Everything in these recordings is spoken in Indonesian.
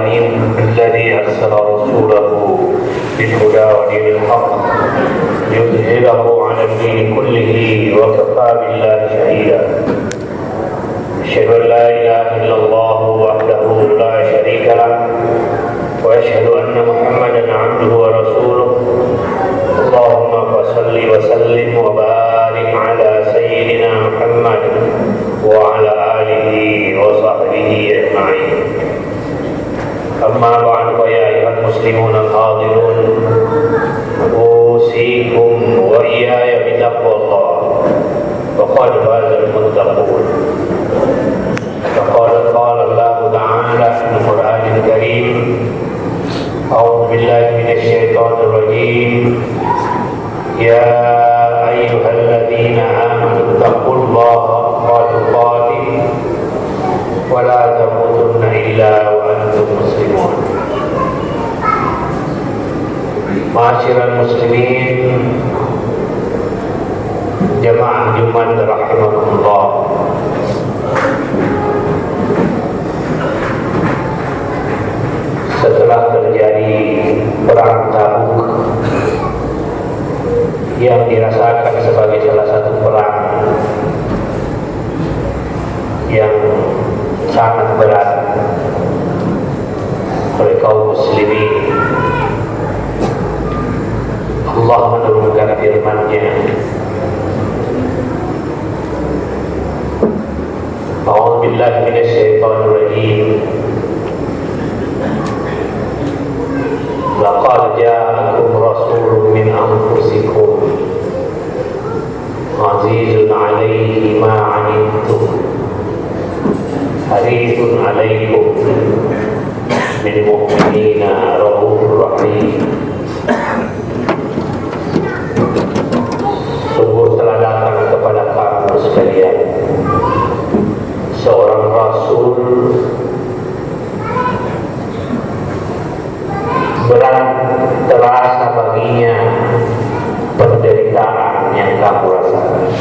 العالمين الذي أرسل رسوله بالهدى ودين الحق ليظهره على الدين كله وكفى بالله شهيدا. أشهد أن لا إله إلا الله وحده لا شريك له وأشهد أن محمدا عبده ورسوله. اللهم صل وسلم وبارك على سيدنا محمد وعلى آله وصحبه أجمعين. أما بعد فيا أيها المسلمون الحاضرون أوصيكم وإياي بتقوى الله وقد فاز المتقون. فقال الله تعالى في القرآن الكريم: أعوذ بالله من الشيطان الرجيم. يا أيها الذين آمنوا اتقوا الله حق تقاته ولا تموتن إلا وأنتم مسلمون. Ma'asyiral muslimin, jamaah Jumat rahimakumullah. Setelah terjadi perang Tabuk yang dirasakan sebagai salah satu perang yang sangat berat oleh kaum muslimin, Allah menurunkan firman-Nya: A'udzu billahi minasy syaithanir rajim. Laqad ja'akum rasulun min anfusikum azizun 'alaihi ma 'anittum harisun 'alaikum bil mu'minina raufur rahim. Sungguh telah datang kepada kamu sekalian seorang rasul, berat terasa baginya penderitaan yang kamu rasakan.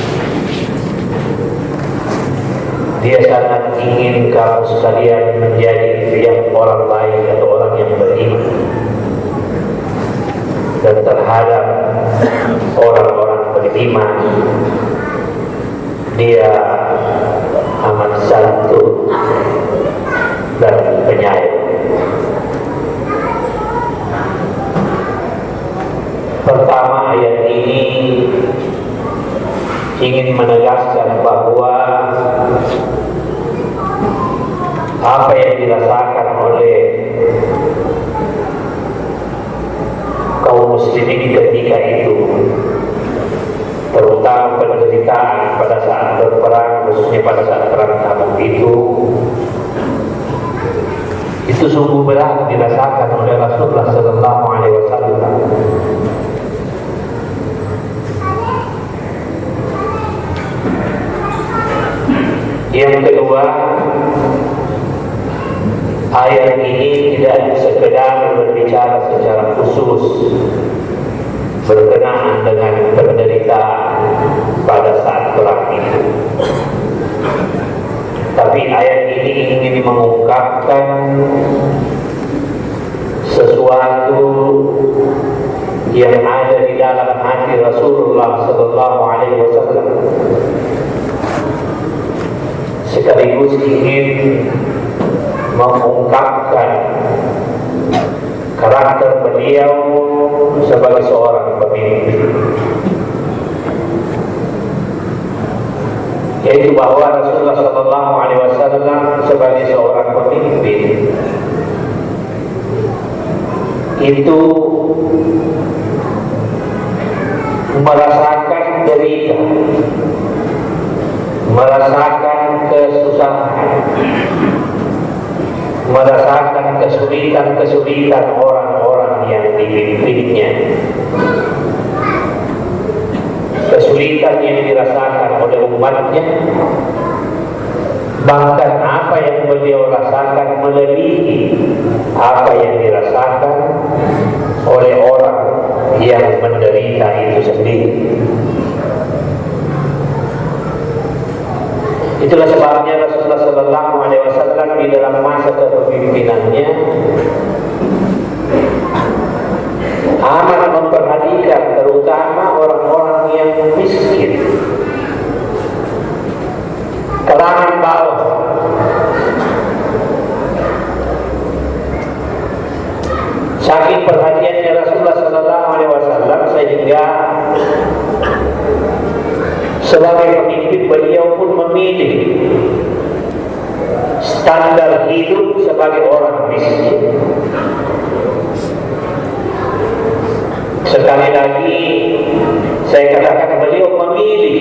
Dia sangat ingin kamu sekalian menjadi yang orang baik atau orang yang beriman, dan terhadap orang-orang beriman dia amat santun dan penyayang. Pertama, ayat ini ingin menegaskan bahwa apa yang dirasakan oleh kaum muslimin ketika itu, terutama penderitaan pada saat berperang, khususnya pada saat perang Tabuk itu sungguh berat dirasakan oleh Rasulullah Sallallahu Alaihi Wasallam. Yang kedua, ayat ini tidak sekedar berbicara secara khusus berkenaan dengan penderitaan pada saat perang itu, tapi ayat ini ingin mengungkapkan sesuatu yang ada di dalam hati Rasulullah Sallallahu Alaihi Wasallam, sekaligus ingin mengungkapkan karakter beliau sebagai seorang pemimpin, yaitu bahwa Rasulullah Sallallahu Alaihi Wasallam sebagai seorang pemimpin itu merasakan derita, merasakan kesusahan, merasakan kesulitan orang-orang yang dipimpinnya, kesulitan yang dirasakan oleh umatnya. Bahkan apa yang beliau rasakan melebihi apa yang dirasakan oleh orang yang menderita itu sendiri. Itulah sebabnya Rasulullah Sallallahu Alaihi Wasallam di dalam masa kepemimpinannya amat memperhatikan terutama orang-orang yang miskin, kalangan bawah. Saking perhatiannya Rasulullah Sallallahu Alaihi Wasallam sehingga sebagai pemimpin beliau pun memilih standar hidup sebagai orang miskin. Sekali lagi saya katakan beliau memilih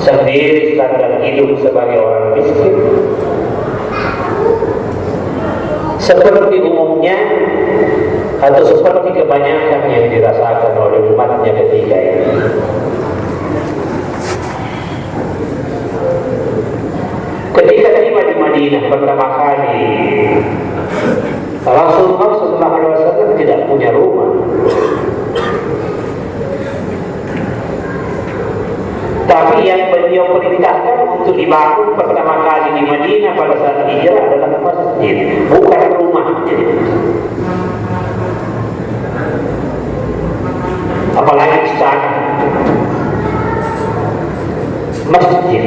sendiri standar hidup sebagai orang miskin. Seperti umumnya atau seperti kebanyakan yang dirasakan oleh umatnya ketika ini. Ketika tiba di Madinah pertama kali, Rasulullah SAW tidak punya rumah. Tapi yang beliau perintahkan untuk dibangun pertama kali di Madinah pada saat hijrah adalah masjid, bukan rumah. Apalagi istana, masjid.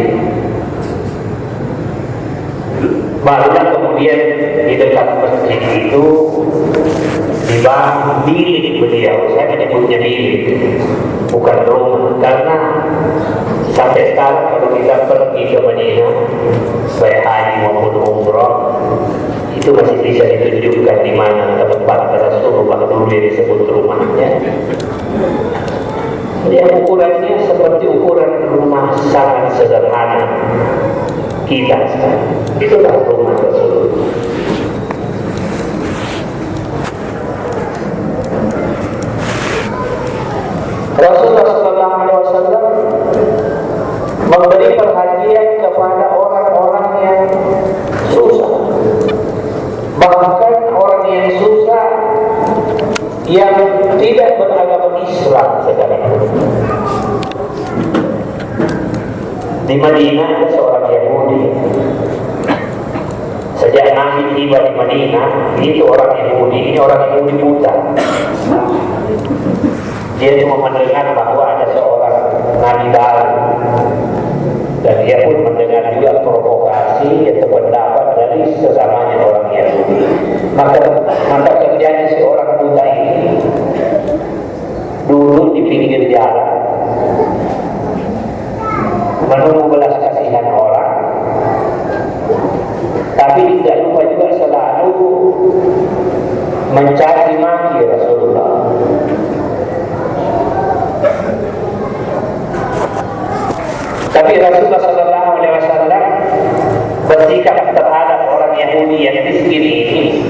Barulah kemudian di dekat masjid itu dibangun bilik beliau. Saya menyebutnya bilik, bukan rumah, karena sampai sekarang kalau kita pergi ke Madinah, baik haji maupun umrah, itu masih bisa ditunjukkan di mana tempat Rasulullah dulu disebut rumahnya. Yang ukurannya seperti ukuran rumah sangat sederhana kita sekarang. Itulah rumah Rasulullah. Rasulullah SAW memberi perhatian kepada orang-orang yang susah, bahkan orang yang susah yang tidak beragama Islam sekalipun. Di Madinah ada seorang Yahudi. Sejak Nabi tiba di Madinah, itu orang Yahudi, ini orang Yahudi buta. Dia cuma mendengar bahwa ada seorang Nabi baru, dan dia pun mendengar juga provokasi atau pendapat dari sesamanya orang Yahudi. Maka kerjanya si orang buta ini duduk di pinggir jalan menunggu belas kasihan orang, tapi tidak lupa juga selalu mencaci maki Rasulullah. Tapi Rasulullah Sallallahu Alaihi Wasallam bersikap terhadap orang Yahudi yang miskin ini,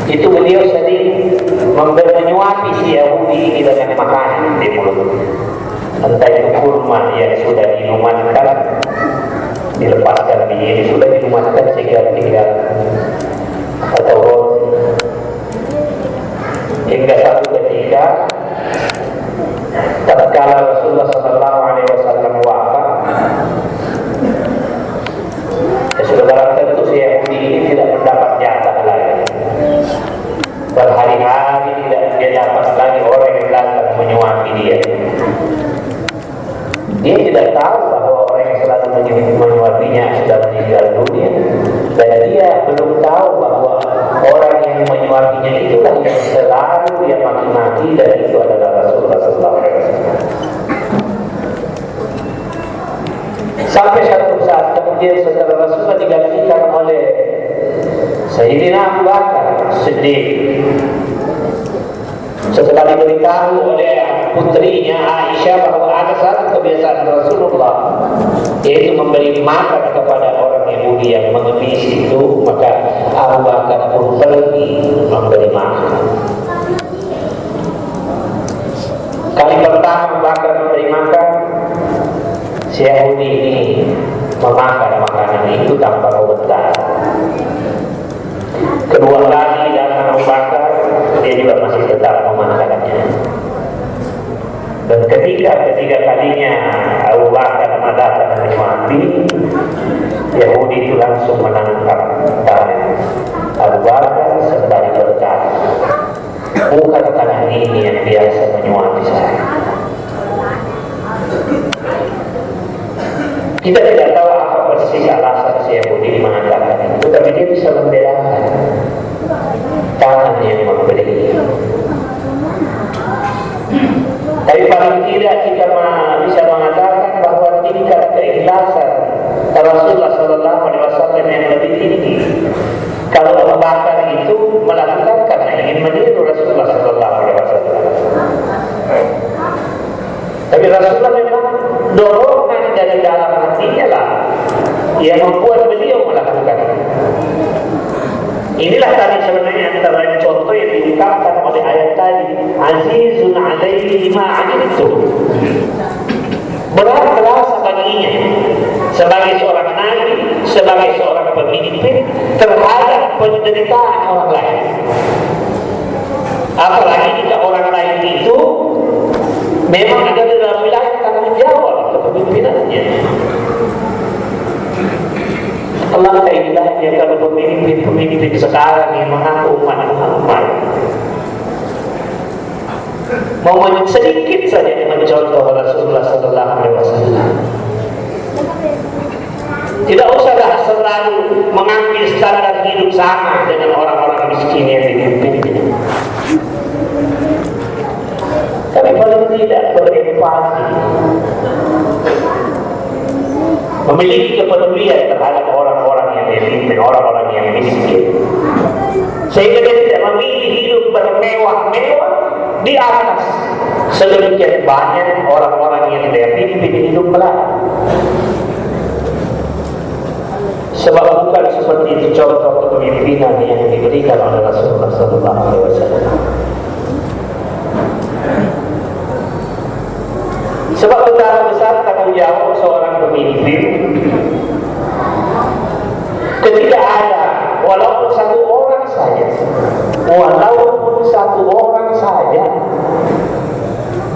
itu beliau sering menyuapi si Yahudi ini dengan makanan di mulut. Entah itu kurma yang sudah dilumatkan, dilepaskan ini sudah dilumatkan sehingga tinggal, atau roti. Hingga satu ketika tatkala Rasulullah Sallallahu Alaihi Wasallam wafat, ya sudah barang tentu si Yahudi ini tidak mendapat jatah lagi. Berhari-hari tidak dia dapat lagi orang yang datang menyuapi dia. Dia tidak tahu bahwa orang yang selalu menyuapinya sudah meninggal dunia, dan dia belum tahu bahwa orang yang menyuapinya itulah yang selalu dia maki-maki, dan itu adalah Rasulullah SAW. Sampai satu saat kemudian setelah Rasulullah digantikan oleh Sayyidina Abu Bakar Siddiq, setelah diberitahu oleh putrinya Aisyah bahwa ada satu kebiasaan Rasulullah, yaitu memberi makan kepada orang Yahudi yang mengemis itu, maka Abu Bakar pun pergi memberi makan. Kali pertama Abu Bakar memberi makan, si Yahudi ini memakan makanan itu tanpa komentar. Kedua kali datang Abu Bakar, dia juga masih tetap memakannya. Dan ketiga kalinya Abu Bakar datang menyuapi, Yahudi itu langsung menangkap tangan Abu Bakar sembari berkata, bukan tangan ini yang biasa menyuapi saya. Kita tidak tahu apa persis alasan si Yahudi mengatakan itu, tapi dia bisa membedakan tangan yang memberi. Tapi paling tidak kita bisa mengatakan bahwa tingkat keikhlasan Rasulullah SAW yang lebih tinggi. Kalau Abu Bakar itu melakukan karena ingin meniru Rasulullah SAW. Tapi Rasulullah memang dorongan dari dalam hatinya lah yang membuat beliau melakukan. Inilah tadi sebenarnya antara contoh yang diungkapkan oleh ayat tadi, azizun alaihi ma anittum. Berat terasa baginya sebagai seorang nabi, sebagai seorang pemimpin terhadap penderitaan orang lain. Apalagi jika orang lain itu memang ada dalam wilayah tanggung jawab kepemimpinannya. Allah indahnya kalau pemimpin sekarang yang mengaku umat Muhammad mau sedikit saja mencontoh Rasulullah SAW. Tidak usahlah selalu mengambil standar hidup sama dengan orang-orang miskin yang dipimpinnya. Tapi paling tidak berempati, memiliki kepedulian terhadap orang-orang yang dipimpin, orang-orang yang miskin, sehingga dia tidak memilih hidup bermewah-mewah di atas sedemikian banyak orang-orang yang dia pimpin hidup melarat. Sebab bukan seperti itu contoh kepemimpinan yang diberikan oleh Rasulullah SAW. Sebab betapa besar tanggung jawab seorang pemimpin ketika ada walaupun satu orang saja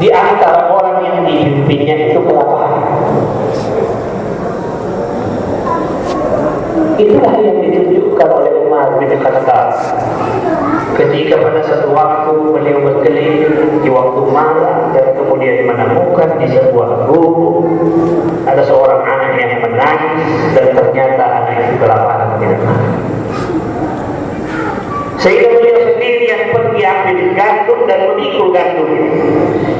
di antara orang yang dipimpinnya itu kelaparan. Itulah yang ditunjukkan oleh Umar bin Khattab ketika pada satu waktu beliau berkeliling di waktu malam dan kemudian menemukan di sebuah gubuk ada seorang anak yang menangis dan ternyata anak itu kelaparan tidak makan. Sehingga beliau sendiri yang pergi ambil gandum dan memikul gandum.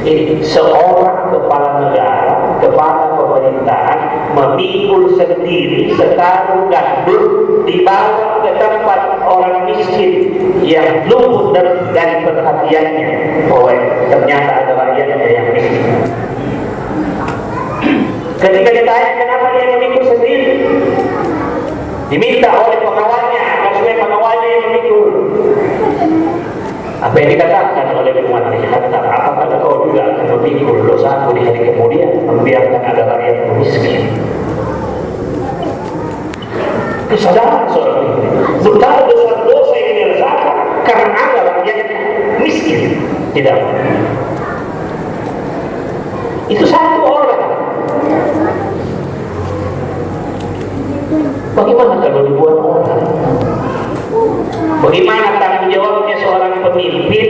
Ini seorang kepala negara, kepala pemerintahan memikul sendiri sekarung gandum dibawa ke tempat orang miskin yang luput dari perhatiannya. Oh, ternyata ada rakyatnya yang miskin. Ketika ditanya kenapa dia memikul sendiri, diminta oleh pengawalnya supaya pengawalnya yang memikul. Apa yang dikatakan oleh Umar bin Khattab, apakah kau juga akan memikul dosaku di hari kemudian, membiarkan ada rakyat miskin? Kesadaran seorang ini betapa besar dosa yang dirasakan karena ada rakyat miskin. Tidak, itu satu orang. Bagaimana kalau ribuan orang? Bagaimana tanggung jawabnya seorang pemimpin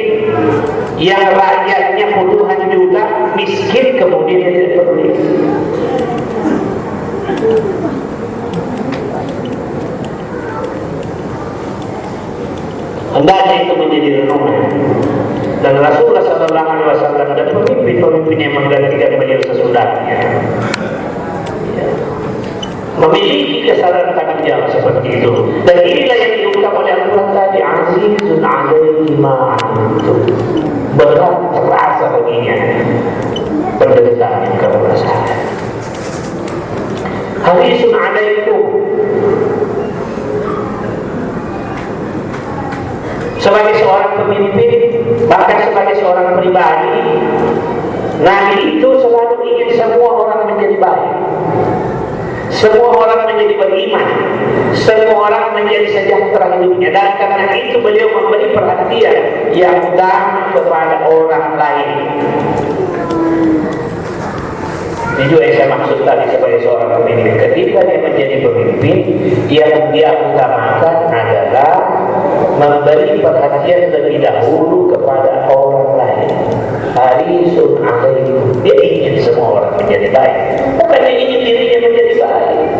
yang rakyatnya puluhan juta miskin kemudian tidak peduli? Hendaknya itu menjadi renungan. Dan Rasulullah SAW dan pemimpin-pemimpin yang menggantikan beliau sesudahnya memiliki kesadaran tanggung jawab seperti itu. Dan inilah yang diungkap oleh Al-Quran tadi, azizun alaihi ma anittum. Berat terasa baginya penderitaan yang kamu rasakan. Harisun alaikum. Sebagai seorang pemimpin, bahkan sebagai seorang pribadi, Nabi itu selalu ingin semua orang menjadi baik, semua orang menjadi beriman, semua orang menjadi sejahtera hidupnya. Dan karena itu beliau memberi perhatian yang utama kepada orang lain. Ini juga yang saya maksud tadi sebagai seorang pemimpin. Ketika dia menjadi pemimpin, yang dia utamakan adalah memberi perhatian lebih dahulu kepada orang lain. Harisun alaikum. Dia ingin semua orang menjadi baik, bukan dia ingin dirinya menjadi baik.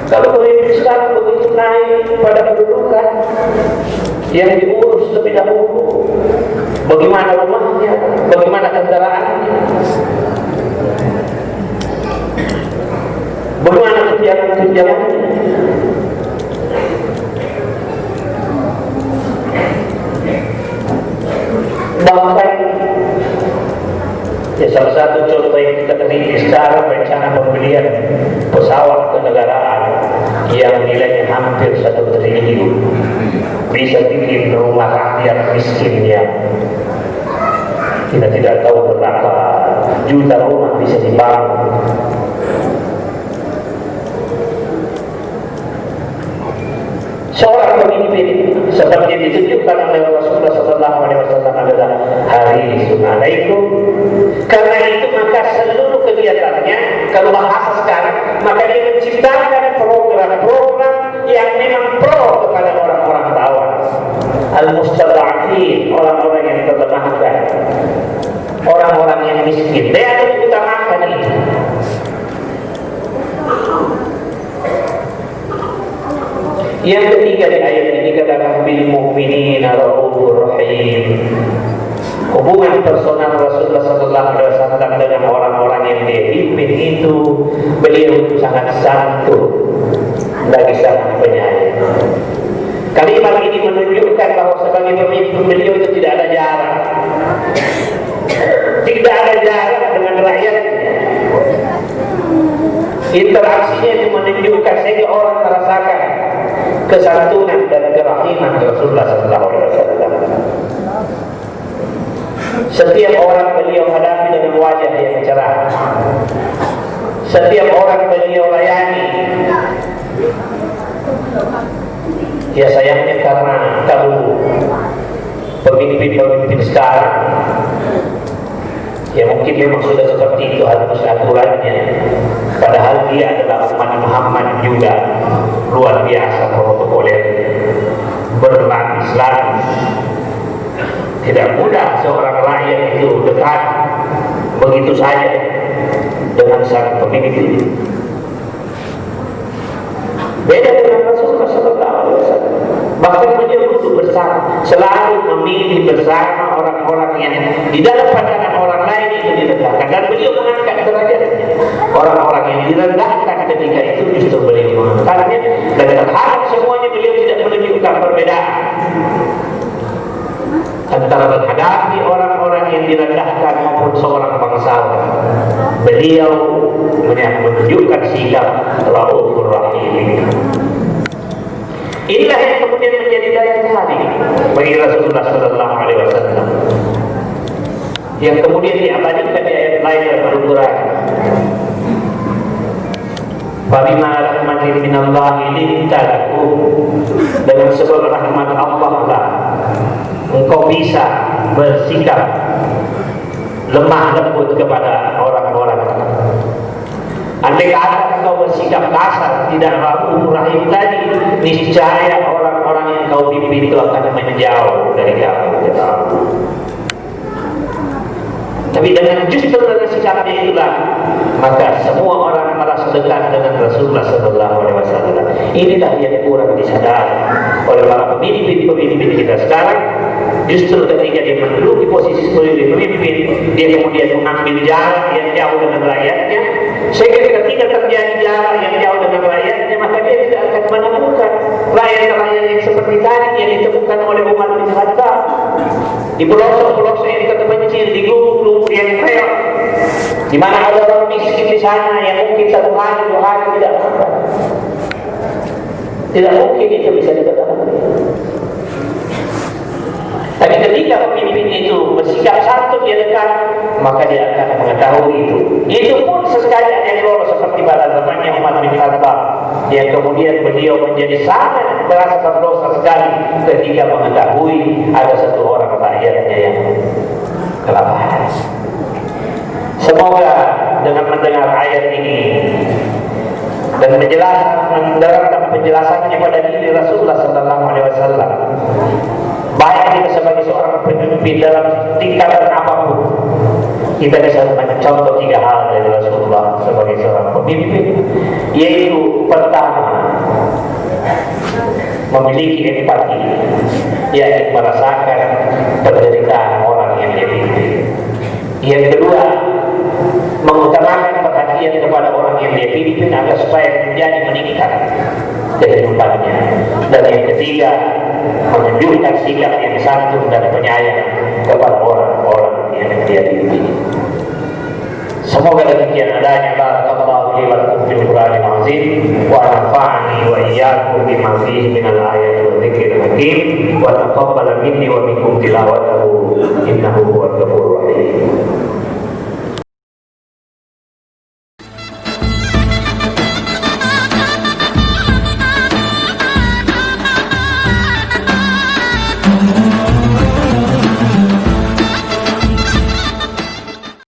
Kalau pemimpin sekarang begitu naik pada kedudukan, yang diurus lebih dahulu bagaimana rumahnya, bagaimana kendaraannya, bagaimana tunjangan-tunjangannya. Bahkan ya, salah satu contoh yang kita teliti sekarang rencana pembelian pesawat kenegaraan yang nilainya hampir 1 triliun bisa bikin rumah rakyat miskinnya. Kita tidak tahu berapa juta rumah bisa dibangun. Seorang pemimpin seperti ditunjukkan oleh Rasulullah SAW adalah harisun alaikum. Karena itu maka seluruh kegiatannya, kalau bahasa sekarang, maka dia menciptakan program-program yang memang pro kepada orang-orang bawah, al-mustada'afin, orang-orang yang terlemahkan, orang-orang yang miskin. Dia akan utamakan itu. Yang ketiga di ayat ini katakan bil mu'minina raufur rahim. Hubungan personal Rasulullah SAW dengan orang-orang yang dia pimpin itu, beliau itu sangat santun, lagi sangat penyayang. Kalimat ini menunjukkan bahwa sebagai pemimpin beliau itu tidak ada jarak, tidak ada jarak dengan rakyatnya. Interaksinya itu menunjukkan sehingga orang merasakan kesantunan dan kerahiman Rasulullah SAW. Setiap orang beliau hadapi dengan wajah yang cerah. Setiap orang beliau layani. Ya sayangnya karena kalau pemimpin-pemimpin sekarang, ya mungkin memang sudah seperti itu harus aturannya. Padahal dia adalah umat Muhammad juga, luar biasa protokoler, berlapis-lapis. Tidak mudah seorang rakyat itu dekat begitu saja dengan sang pemimpin. Beda dengan Rasulullah SAW. Bahkan beliau duduk bersama, selalu memilih bersama orang-orang yang di dalam pandangan orang lain itu direndahkan, dan beliau mengangkat derajatnya. Orang-orang yang direndahkan ketika itu justru beliau mengangkatnya, dan terhadap semuanya beliau tidak menunjukkan perbedaan antara menghadapi orang-orang yang direndahkan maupun seorang bangsawan. Beliau menunjukkan sikap raufur rahim. Inilah yang kemudian menjadi daya tarik bagi Rasulullah SAW, yang kemudian diabadikan di ayat lain dalam Al-Quran. Fabima rahmatin minallahi linta lakum, dengan sebab rahmat Allah lah engkau bisa bersikap lemah lembut kepada orang-orang. Andai kata engkau bersikap kasar, tidak raufur rahim tadi, niscaya orang-orang yang kau pimpin itu akan menjauh dari kamu. Tapi dengan justru dengan sikapnya itulah, maka semua orang merasa dekat dengan Rasulullah SAW. Inilah yang kurang disadari oleh para pemimpin-pemimpin kita sekarang. Justru ketika dia menduduki posisi sebagai pemimpin, dia kemudian mengambil jarak yang jauh dengan rakyatnya. Sehingga ketika terjadi jarak yang jauh dengan rakyatnya, maka dia tidak akan menemukan rakyat-rakyat yang seperti tadi yang ditemukan oleh Umar bin Khattab di pelosok-pelosok yang terpencil, di gubuk yang reot, di mana ada orang miskin di sana yang mungkin 1 hari 2 hari tidak makan. Tidak mungkin itu bisa diketahui. Tapi ketika pemimpin itu bersikap santun di dekat, maka dia akan mengetahui itu. Itu pun sesekali ada yang lolos seperti pada zamannya Umar bin Khattab, yang kemudian beliau menjadi sangat merasa berdosa sekali ketika mengetahui ada satu orang rakyatnya yang kelaparan. Sebab dan mendengarkan penjelasannya pada diri Rasulullah Sallallahu Alaihi Wasallam. Baik kita sebagai seorang pemimpin dalam tingkatan apapun, kita bisa mencontoh 3 hal dari Rasulullah sebagai seorang pemimpin, yaitu pertama, memiliki empati, yaitu merasakan penderitaan orang yang dia pimpin. Yang kedua, mengutamakan perhatian kepada orang yang dia pimpin agar supaya menjadi meningkat kehidupannya. Dan yang ketiga, menunjukkan sikap yang santun dan penyayang kepada orang-orang yang dia pimpin. Semoga demikian adanya. Barakallahu li wa lakum fil Qur'anil azim wa nafa'ani wa iyyakum bima fihi minal ayati wa dzikril hakim wa taqabbal minni wa minkum tilawatahu innahu huwal ghafurur